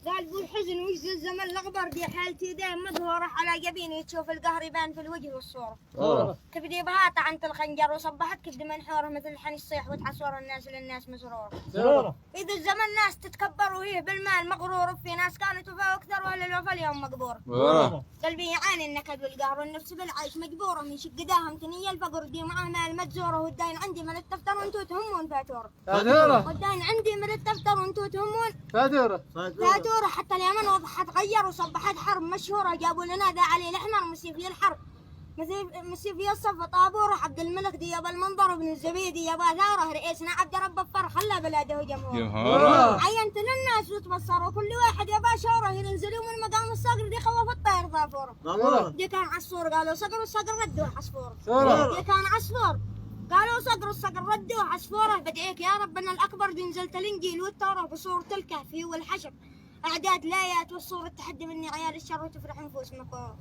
قال بو الحزن وجز الزمن الاغبر دي حالتي دايم مظهوره على جبيني تشوف القهر يبان في الوجه والصوره. تبدي بها طعنت الخنجر وصبحت كبد منحوره مثل الحن الصيح وتحصور الناس للناس مسروره. اذا الزمن ناس تتكبر وهي بالمال مغرور في ناس كانت وفاء اكثر واهل الوفا اليوم مقبور. قلبي يعاني النكد والقهر والنفس بالعيش مجبوره من شق داهم تنيه الفقر دي معاه مال مجزوره والدين عندي من التفتر وانتو تهمون فاتوره. والدين عندي من التفتر وانتو تهمون فاتوره. حتى اليمن وضحت غير وصبحت حرب مشهوره جابوا لنا ذا علي الاحمر مسيفي الحرب مسيفي الصف طابوره. عبد الملك دي يابا المنظر ابن الزبيدي يابا ثاره رئيسنا عبد رب الفر خلى بلاده جمهور. عينت للناس وتبصروا كل واحد يابا شوره ينزلوا من مقام الصقر دي خوف الطير ظافوره. دي كان عصفور قالوا صقر والصقر ردوا عصفور. دي كان عصفور قالوا صقر والصقر ردوا عصفوره. بدعيك يا ربنا الاكبر دي نزلت الانجيل والتوراه بصوره الكهف والحشر اعداد لايات والصور التحدي مني عيال الشر وتفرح نفوس مكوره.